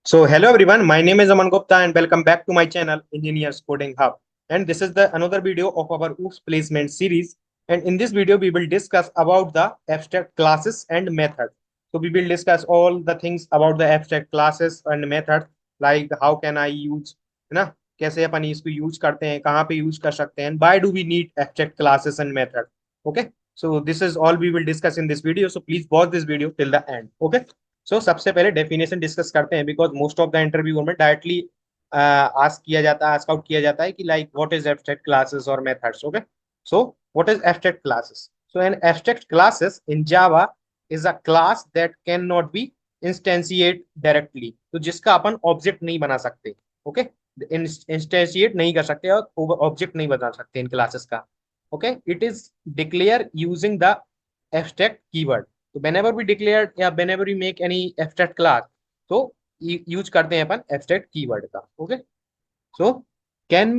So hello everyone, my name is Aman Gupta and welcome back to my channel Engineers Coding Hub. And this is the another video of our OOPS placement series. And in this video, we will discuss about the abstract classes and methods. So we will discuss all the things about the abstract classes and methods, like how can I use, है ना, कैसे अपन इसको use करते हैं, कहाँ पे use कर सकते हैं, why do we need abstract classes and method. Okay, so this is all we will discuss in this video. So please watch this video till the end. Okay. सबसे पहले डेफिनेशन डिस्कस करते हैं because most of the interview में directly ask किया जाता है, ask out किया जाता है कि like what is abstract classes और methods. Okay, so what is abstract classes? So an abstract classes in Java is a class that can not be instantiate directly, तो जिसका अपन ऑब्जेक्ट नहीं बना सकते. ओके, इंस्टेंशिएट नहीं कर सकते और ऑब्जेक्ट नहीं बना सकते इन क्लासेस का. Okay, it is declare using the abstract keyword. तो whenever we declare या whenever we make any abstract class, तो यूज करते हैं अपन abstract कीवर्ड का. Okay, so can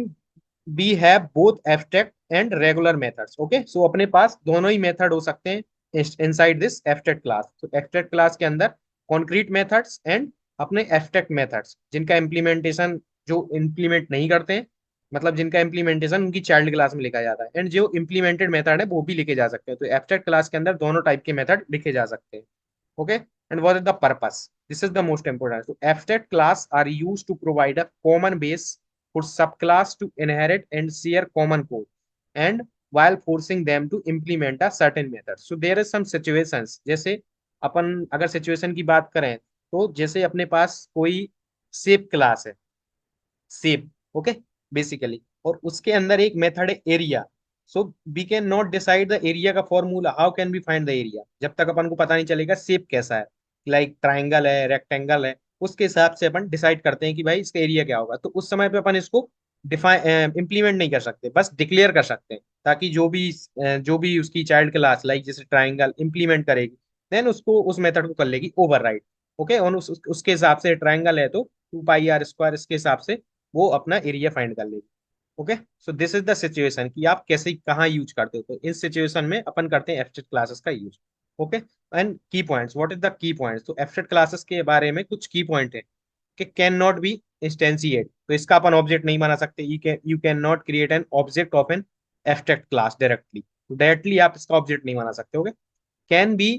be have both abstract and regular methods. Okay, so अपने पास दोनों ही मेथड हो सकते हैं इनसाइड दिस abstract क्लास. तो abstract क्लास के अंदर कॉन्क्रीट मेथड्स एंड अपने abstract मेथड्स जिनका इम्प्लीमेंटेशन जो इम्प्लीमेंट नहीं करते हैं, मतलब जिनका इम्प्लीमेंटेशन उनकी चाइल्ड क्लास में लिखा जाता है, एंड जो इम्प्लीमेंटेड मेथड है वो भी लिखे जा सकते हैं. तो एब्स्ट्रैक्ट क्लास के अंदर दोनों टाइप के मेथड लिखे जा सकते हैं. Okay, and what is the purpose? This is the most important. तो abstract class are used to provide a common base for sub class to inherit and share common code and while forcing them to implement a certain method. So there is some situations, जैसे अपन अगर situation की बात करें तो जैसे अपने पास कोई शेप क्लास है, शेप. ओके, बेसिकली, और उसके अंदर एक मेथड है area. So we can not decide the area का formula. How can we find the area? जब तक अपन को पता नहीं चलेगा शेप कैसा है, लाइक ट्राइंगल है, रेक्टेंगल है, उसके हिसाब से अपन डिसाइड करते हैं कि भाई इसका एरिया क्या होगा. तो उस समय पे अपन इसको डिफाइन इम्प्लीमेंट नहीं कर सकते, बस डिक्लेयर कर सकते हैं, ताकि जो भी उसकी चाइल्ड क्लास लाइक जैसे ट्राइंगल इम्प्लीमेंट करेगी, देन उसको उस मेथड को कर लेगी ओवरराइड. ओके, और उसके हिसाब से ट्राइंगल है तो 2 पाई r स्क्वायर, इसके हिसाब से वो अपना एरिया फाइंड कर लेगी. Okay, so this is the situation कि आप कैसे कहाँ यूज करते हो. तो इस सिचुएशन में अपन करते हैं एब्स्ट्रैक्ट क्लासेस का यूज. ओके, एंड की points, what is the key points? तो एब्स्ट्रैक्ट क्लासेस के बारे में कुछ की पॉइंट है कि कैन नॉट बी इंस्टेंशिएट. तो इसका अपन ऑब्जेक्ट नहीं बना सकते. You can not create an object of an abstract class directly. Directly आप इसका ऑब्जेक्ट नहीं बना सकते. Okay, can be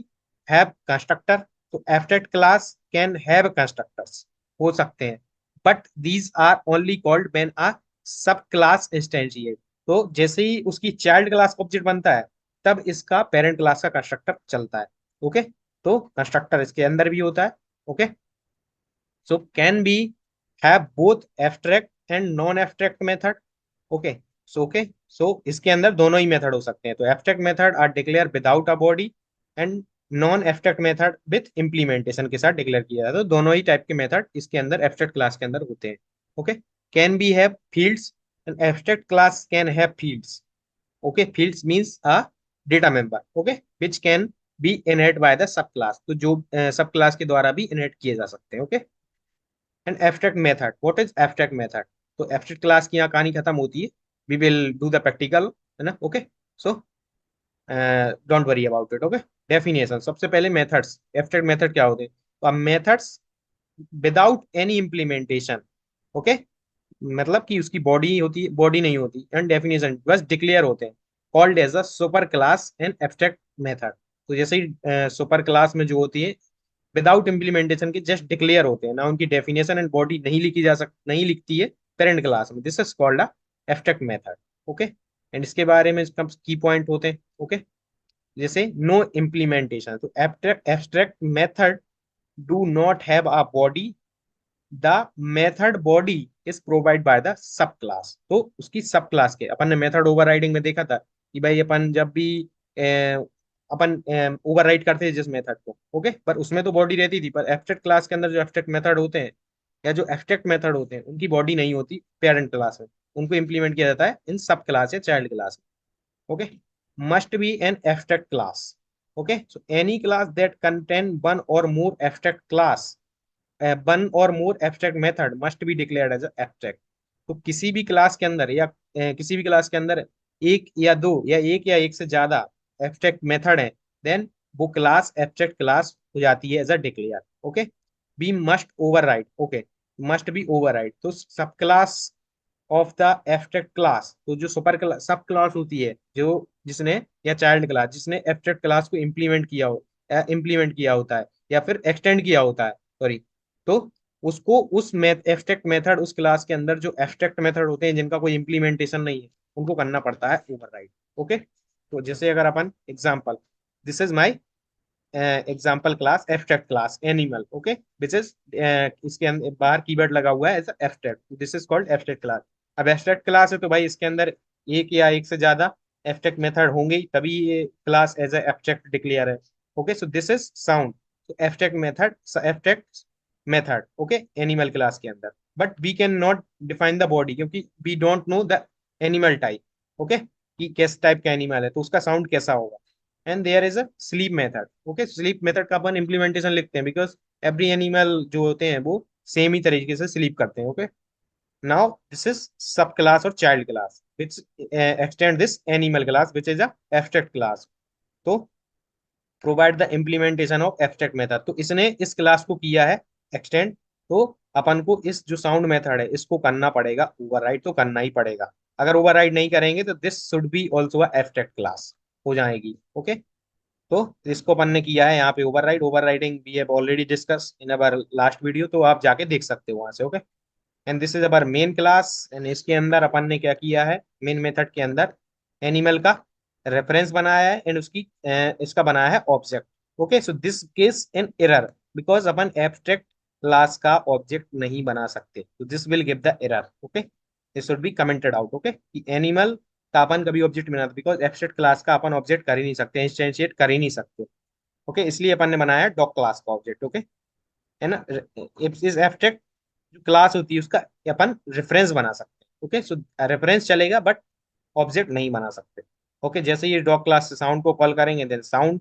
have constructor. तो abstract class can have constructors, हो सकते हैं, but these are only called when a sub class instantiate. तो जैसे ही उसकी चाइल्ड क्लास ऑब्जेक्ट बनता है, तब इसका पेरेंट क्लास का कंस्ट्रक्टर चलता है. ओके, तो कंस्ट्रक्टर इसके अंदर भी होता है. Okay, so can be have both abstract and non abstract method. Okay, so इसके अंदर दोनों ही मेथड हो सकते हैं. तो abstract method are declare without a body and non abstract method with implementation के साथ डिक्लेयर किया जाता है. तो दोनों ही टाइप के मेथड इसके अंदर एब्स्ट्रैक्ट क्लास के अंदर होते हैं. Okay, can be have fields. N abstract class can have fields. Okay, fields means a data member. Okay, which can be inherit by the sub class. तो जो सब क्लास के द्वारा भी इनहेरिट किए जा सकते हैं. Okay, and abstract method, what is abstract method? तो एब्स्ट्रैक्ट क्लास की यहाँ कहानी खत्म होती है. We will do the practical, है ना. Okay, so don't worry about it. Okay, definition. सबसे पहले मेथड्स, एब्स्ट्रैक्ट मेथड क्या होते हैं? तो अब methods without any implementation. Okay, मतलब कि उसकी बॉडी होती है, बॉडी नहीं होती, एंड डेफिनेशन बस डिक्लेयर होते हैं, called as a super class and abstract method. तो जैसे ही सुपर क्लास में जो होती है विदाउट इम्प्लीमेंटेशन के जस्ट डिक्लेयर होते हैं ना, उनकी डेफिनेशन एंड बॉडी नहीं लिखती है पेरेंट क्लास में. This is called a abstract method. Okay, and इसके बारे में इसका की पॉइंट होते हैं. ओके, जैसे नो इम्प्लीमेंटेशन. तो abstract method do not have a body. The method body is provide by the sub class. तो उसकी सब क्लास के अपन ने मेथड ओवरराइडिंग में देखा था कि भाई अपन जब भी अपन ओवरराइड करते थे जिस मेथड को, ओके, पर उसमें तो बॉडी रहती थी. पर एब्स्ट्रैक्ट क्लास के अंदर जो एब्स्ट्रैक्ट मेथड होते हैं या जो एब्स्ट्रैक्ट मेथड होते हैं, उनकी बॉडी नहीं होती पेरेंट क्लास में. उनको इंप्लीमेंट किया जाता है इन सब क्लास या चाइल्ड क्लास में. Okay, must be an abstract class. Okay, so any class that contain one or more abstract class, one or more abstract method must be declared as abstract. तो किसी भी class के अंदर या किसी भी क्लास के अंदर एक या एक से ज्यादा एब्स्ट्रैक्ट मेथड है, देन वो क्लास एब्स्ट्रैक्ट क्लास हो जाती है as a declare. Okay, be must override, okay, must be override. तो sub class of the abstract class, तो जो सुपर क्लास सब क्लास होती है जो जिसने, या चाइल्ड क्लास जिसने एब्स्ट्रैक्ट क्लास को इम्प्लीमेंट किया होता है या फिर एक्सटेंड किया होता है, सॉरी, तो उसको उस एब्स्ट्रैक्ट मेथड, उस क्लास के अंदर जो एब्स्ट्रैक्ट मेथड होते हैं जिनका कोई इम्प्लीमेंटेशन नहीं है, उनको करना पड़ता है ओवरराइड। ओके, तो जैसे अगर अपन example, this is my example class abstract class animal, okay, which is, इसके अंदर बाहर कीवर्ड लगा हुआ है as abstract, this is called abstract class. अब एब्स्ट्रैक्ट क्लास है तो भाई इसके अंदर एक या एक से ज्यादा एब्स्ट्रैक्ट मेथड होंगे ही, तभी ये क्लास एज एब्स्ट्रैक्ट डिक्लेयर है। Okay, so this is sound, abstract method, okay, animal class के अंदर। But we can not define the body, क्योंकि we don't know the animal type, okay, कि किस टाइप का एनिमल है तो उसका साउंड कैसा होगा। And there is a sleep method, okay, sleep method का अपन इम्प्लीमेंटेशन लिखते हैं बिकॉज एवरी एनिमल जो होते हैं वो सेम ही तरीके से स्लीप करते हैं। Okay, now this is sub class और child class which extend this animal class which is a abstract class. तो provide the implementation of abstract method, तो इसने इस क्लास को किया है एक्सटेंड, तो अपन को इस जो साउंड मेथड है इसको करना पड़ेगा ओवरराइड, तो करना ही पड़ेगा। अगर ओवरराइड नहीं करेंगे तो this should be also a abstract class हो जाएगी। ओके, तो इसको अपन ने किया है यहाँ पे override, overriding we have already discuss in our last video, तो आप जाके देख सकते हो वहां से। Okay, and this is our main class, and इसके अंदर अपन ने क्या किया है, मेन मेथड के अंदर एनिमल का रेफरेंस बनाया है एंड उसकी इसका बनाया है object. Okay, so this case an error because upon abstract class का ऑब्जेक्ट नहीं बना सकते, तो this will give the error. Okay, this should be commented out, okay, कि एनिमल का अपन कभी ऑब्जेक्ट बना, बिकॉज एब्स्ट्रैक्ट क्लास का अपन ऑब्जेक्ट कर ही नहीं सकते, इंस्टेंशिएट कर ही नहीं सकते। ओके, इसलिए अपन ने बनाया डॉग क्लास का ऑब्जेक्ट। ओके, है ना, इस एब्स्ट्रैक्ट जो क्लास होती है उसका अपन रेफरेंस बना सकते हैं। ओके, सो रेफरेंस चलेगा बट ऑब्जेक्ट नहीं बना सकते। ओके, जैसे ये डॉग क्लास से साउंड को कॉल करेंगे देन साउंड,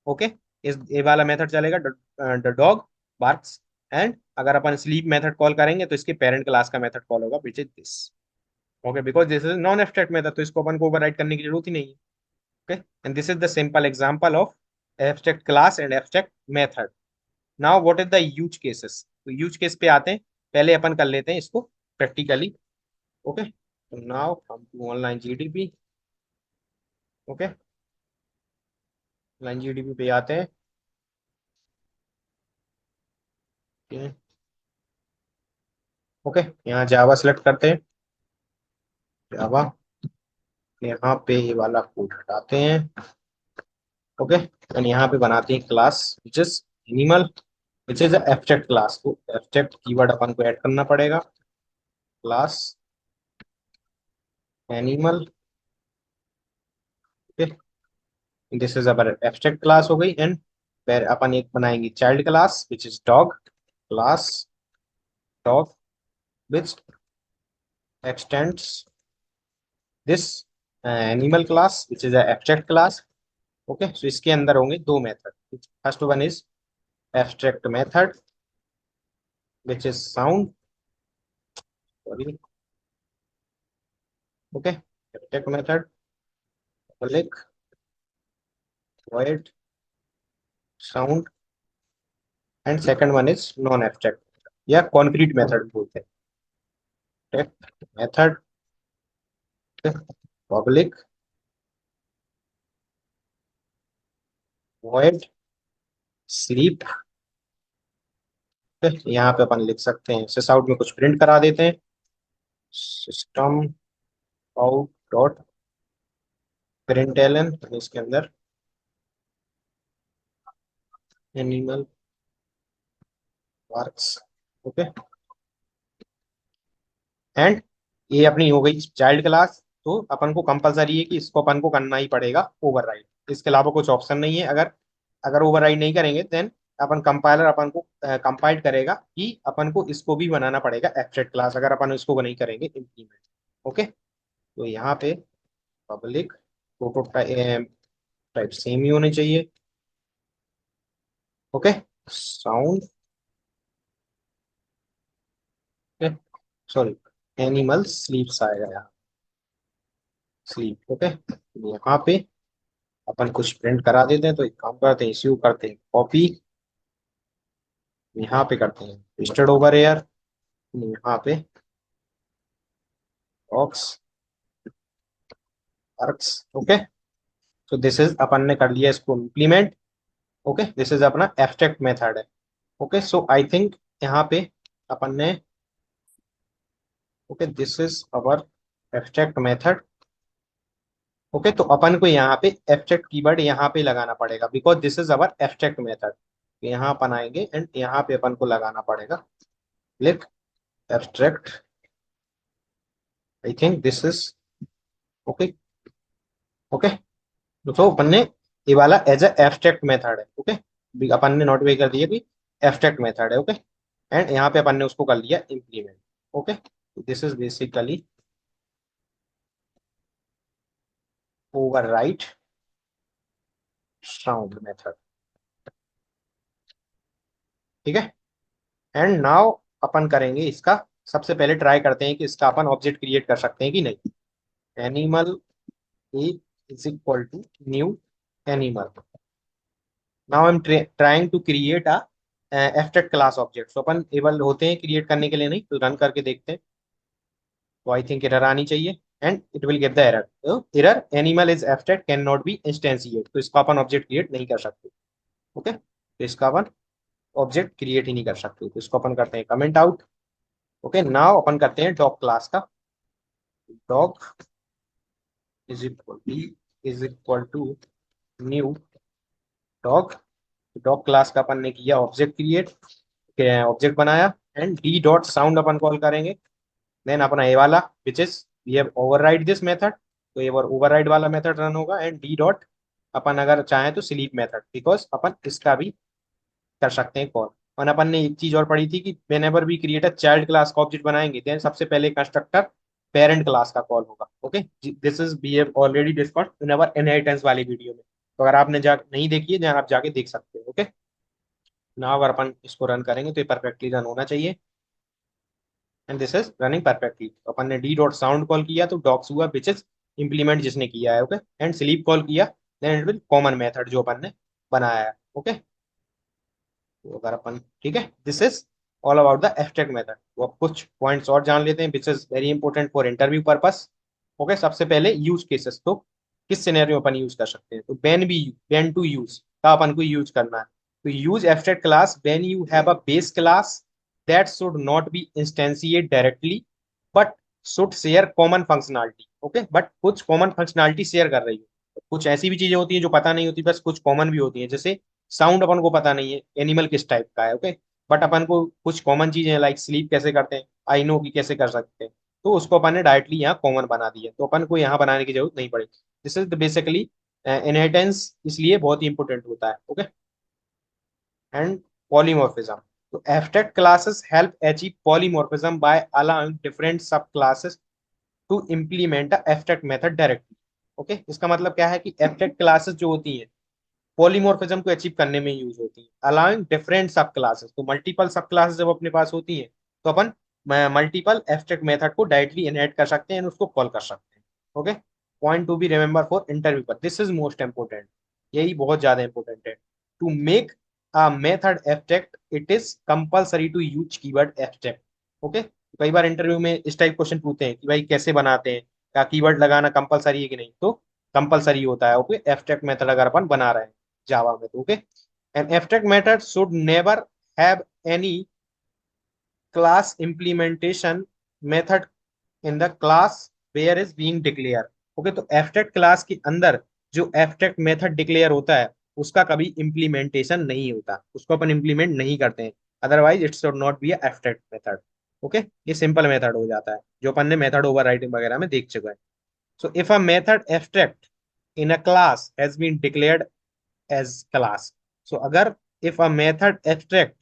ओके, इस ये वाला मेथड चलेगा, द डॉग बार्क्स। एंड अगर अपन स्लीप मेथड कॉल करेंगे तो इसके पेरेंट क्लास का मेथड कॉल होगा which is this. Okay, because this is non abstract method तो इसको अपन को ओवरराइड करने की जरूरत ही नहीं है। Okay, and this is the simple example of abstract class and abstract method. Now what is the use cases, तो यूज केस पे आते हैं, पहले अपन कर लेते हैं इसको प्रैक्टिकली। ओके, तो नाउ हम to online GDB. Okay, online GDB पे आते हैं। ओके, यहाँ जावा सेलेक्ट करते हैं, जावा, यहाँ पे ये वाला कोड हटाते हैं। ओके, एंड यहाँ पे बनाते हैं class which is animal, which is abstract class, तो एब्स्ट्रैक्ट कीवर्ड अपन को ऐड करना पड़ेगा, class animal. Okay, this is our abstract class हो गई, एंड फिर अपन एक बनाएंगे child class which is dog class, dog which extends this animal class which is a abstract class. Okay, so इसके अंदर होंगे दो method, first one is abstract method which is sound, sorry, okay, abstract method public void sound, and second one is non abstract या concrete method बोलते हैं, abstract method, okay, public void sleep। okay, यहाँ पे अपन लिख सकते हैं सिस out में कुछ प्रिंट करा देते हैं, सिस्टम आउट डॉट प्रिंटलन, इसके अंदर एनिमल वर्क्स। ओके, एंड ये अपनी हो गई चाइल्ड क्लास, तो अपन को कंपलसरी है कि इसको अपन को करना ही पड़ेगा ओवरराइड, इसके अलावा कुछ ऑप्शन नहीं है। अगर अगर ओवरराइड नहीं करेंगे देन अपन कंपाइलर अपन को कंपाइल करेगा कि अपन को इसको भी बनाना पड़ेगा एब्स्ट्रैक्ट क्लास, अगर अपन इसको नहीं करेंगे इम्प्लीमेंट। ओके, तो यहाँ पे पब्लिक प्रोटोटाइप टाइप सेम ही होने चाहिए। ओके, साउंड, सॉरी, एनिमल स्लीप्स आएगा यहाँ, स्लीप। ओके, यहाँ पे अपन कुछ प्रिंट करा देते हैं, तो एक काम करते हैं, इश्यू करते हैं कॉपी यहाँ पे करते हैं ट्विस्टेड ओवर एयर, यहाँ पे ऑक्स आर्क्स। ओके, तो दिस इज अपन ने कर लिया इसको इम्प्लीमेंट। ओके, दिस इज अपना एब्स्ट्रैक्ट मेथड है। ओके, सो आई थिंक यहाँ पे अपन ने, okay this is our abstract method. Okay, तो अपन को यहाँ पे एब्स्ट्रैक्ट कीवर्ड यहाँ पे लगाना पड़ेगा because this is our abstract method. यहाँ अपन आएंगे एंड यहाँ पे अपन को लगाना पड़ेगा लिख abstract. I think this is okay. Okay, तो अपन ने ये वाला एज ए एब्स्ट्रैक्ट मेथड है। ओके, अपन ने नोटिफाई कर दिया कि एब्स्ट्रैक्ट मेथड है। ओके, एंड यहाँ पे अपन ने उसको कर लिया implement. Okay, this is basically overwrite sound method. ठीक है, एंड नाउ अपन करेंगे इसका, सबसे पहले ट्राई करते हैं कि इसका अपन ऑब्जेक्ट क्रिएट कर सकते हैं कि नहीं। Animal a is equal to new animal. Now I am trying to create a abstract class object. तो अपन एबल होते हैं क्रिएट करने के लिए, नहीं तो रन करके देखते हैं। तो आई थिंक एरर आनी चाहिए and it will get the error. तो error animal is abstract can not be instantiate, तो इसको अपन ऑब्जेक्ट क्रिएट नहीं कर सकते। ओके, तो इसका अपन ऑब्जेक्ट क्रिएट ही नहीं कर सकते, तो इसको अपन करते हैं कमेंट आउट। ओके, नाउ अपन करते हैं डॉग क्लास का। Dog is equal to new dog. Dog class का अपन ने किया ऑब्जेक्ट क्रिएट, ऑब्जेक्ट बनाया एंड डी डॉट साउंड अपन कॉल करेंगे। देन अपना ये वाला which is we have override this method, तो ये ओवरराइड वाला मेथड रन होगा एंड डी डॉट अपन अगर चाहें तो स्लीप मेथड, बिकॉज अपन इसका भी कर सकते हैं कॉल। और अपन ने एक चीज और पढ़ी थी कि whenever we create a child class का ऑब्जेक्ट बनाएंगे देन सबसे पहले कंस्ट्रक्टर पेरेंट क्लास का कॉल होगा। Okay, this is we have already discussed in our inheritance वाली वीडियो में, तो अगर आपने नहीं देखी है आप जाके देख सकते हो। ओके, ना अगर अपन इसको रन करेंगे तो ये परफेक्टली रन होना चाहिए and this is running perfectly. तो अपन ने डी डॉट साउंड कॉल किया तो डॉक्स हुआ विच इज इंप्लीमेंट जिसने किया है। ओके, एंड स्लीप कॉल किया then it will common method जो अपन ने बनाया है। ओके, तो अगर अपन, ठीक है, this is all about the abstract method. तो अब कुछ पॉइंट्स और जान लेते हैं which is very important for interview purpose. Okay, सबसे पहले यूज केसेस, तो किस सिनेरियो अपन यूज कर सकते हैं। तो व्हेन टू यूज का अपन को यूज करना है। तो use abstract class when you have a base class that should not be instantiate directly but should share common functionality. Okay, but कुछ कॉमन फंक्शनैलिटी शेयर कर रही है। कुछ ऐसी भी चीजें होती हैं जो पता नहीं होती, बस कुछ कॉमन भी होती हैं, जैसे साउंड अपन को पता नहीं है एनिमल किस टाइप का है। ओके, बट अपन को कुछ कॉमन चीजें लाइक स्लीप कैसे करते हैं, आई नो की कैसे कर सकते हैं, तो उसको अपन ने डायरेक्टली यहाँ कॉमन बना दिया, तो अपन को यहाँ बनाने की जरूरत नहीं पड़ी। दिस इज बेसिकली इनहेरिटेंस इसलिए बहुत ही इंपॉर्टेंट होता है। Okay, and polymorphism. तो abstract classes help achieve polymorphism by allowing different सब classes to implement the abstract method directly. Okay, इसका मतलब क्या है कि एब्स्ट्रैक्ट क्लासेस जो होती हैं पॉलीमॉर्फिज्म को अचीव करने में यूज होती है। अलाउइंग डिफरेंट सब क्लासेस, तो मल्टीपल सब क्लासेस जब अपने पास होती हैं तो अपन मल्टीपल एब्स्ट्रैक्ट मेथड को डायरेक्टली इनहेरिट कर सकते हैं और उसको कॉल कर सकते हैं। Okay, point to be remember for interview पर, दिस इज मोस्ट इंपोर्टेंट, यही बहुत ज्यादा इंपॉर्टेंट है। To make a method abstract it is compulsory to use keyword abstract. Okay, कई बार इंटरव्यू में इस टाइप क्वेश्चन पूछते हैं कि भाई कैसे बनाते हैं, क्या कीवर्ड लगाना कंपलसरी है कि नहीं, तो कंपलसरी होता है। ओके, एब्स्ट्रैक्ट मेथड अगर अपन बना रहे हैं जावा में तो। Okay, an abstract method should never have any class implementation method in the class where is being declare. Okay, तो एब्स्ट्रैक्ट क्लास के अंदर जो एब्स्ट्रैक्ट मेथड डिक्लेयर होता है उसका कभी इम्प्लीमेंटेशन नहीं होता, उसको अपन इम्प्लीमेंट नहीं करते हैं, otherwise it should not be abstract method. Okay, ये सिंपल मेथड हो जाता है जो अपन ने मेथड ओवरराइडिंग वगैरह में देख चुका है। So if a method abstract in a class has been declared as class, so अगर if a method abstract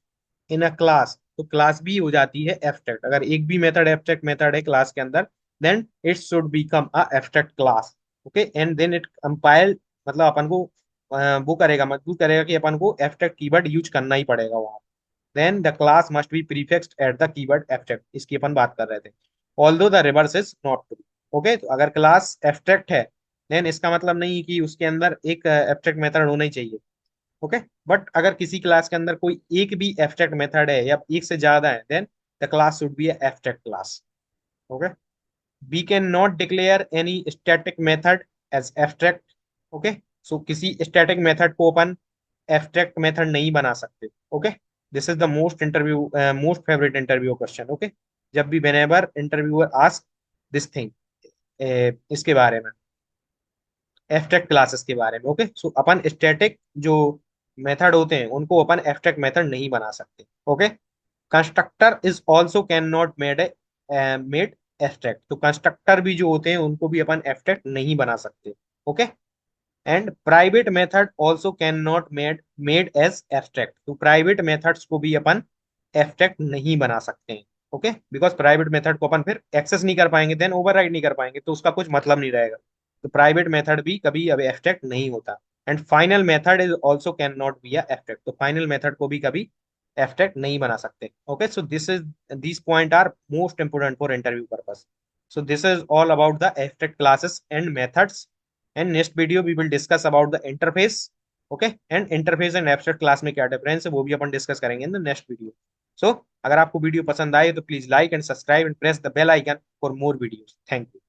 in a class, तो क्लास भी हो जाती है एब्स्ट्रैक्ट। अगर एक भी मेथड एब्स्ट्रैक्ट मेथड है क्लास के अंदर then it should become a abstract class. Okay, and then it compile, मतलब अपन को वो करेगा, मजबूर करेगा कि अपन को एब्स्ट्रैक्ट कीवर्ड यूज करना ही पड़ेगा वहां। Then the class must be prefixed at the keyword abstract, इसकी अपन बात कर रहे थे। Although the reverse is not true. Okay, तो अगर क्लास एब्स्ट्रैक्ट है देन इसका मतलब नहीं कि उसके अंदर एक एब्स्ट्रैक्ट मेथड होना ही चाहिए। ओके। बट अगर किसी क्लास के अंदर कोई एक भी एब्स्ट्रैक्ट मेथड है या एक से ज्यादा है, then the class should be abstract class. Okay. We can not declare any static method as abstract. Okay. So किसी स्टैटिक मेथड को अपन एब्स्ट्रैक्ट मेथड नहीं बना सकते। Okay. This is the most favourite interview question. Okay. जब भी whenever interviewer ask this thing, इसके बारे में, एब्स्ट्रैक्ट क्लासेस के बारे में। ओके। सो अपन स्टैटिक जो मेथड होते हैं उनको अपन एब्स्ट्रैक्ट मेथड नहीं बना सकते। Okay. Constructor is also can not made abstract. तो कंस्ट्रक्टर भी जो होते हैं उनको भी अपन एब्स्ट्रैक्ट नहीं बना सकते। Okay. And private method also can not made as abstract. तो प्राइवेट मेथड्स को भी अपन एब्स्ट्रैक्ट नहीं बना सकते हैं। ओके। बिकॉज प्राइवेट मेथड को अपन फिर एक्सेस नहीं कर पाएंगे, देन ओवरराइड नहीं कर पाएंगे, तो उसका कुछ मतलब नहीं रहेगा। तो प्राइवेट मेथड भी कभी अब एब्स्ट्रैक्ट नहीं होता। And final method is also can not be abstract. तो फाइनल मेथड को भी कभी एब्स्ट्रैक्ट नहीं बना सकते। Okay. So this point are most important for interview purpose. So this is all about the abstract classes and methods. And next video we will discuss about the interface. Okay, and interface and abstract class में क्या difference है वो भी अपन discuss करेंगे in the next video. So अगर आपको video पसंद आए तो please like and subscribe and press the bell icon for more videos. Thank you.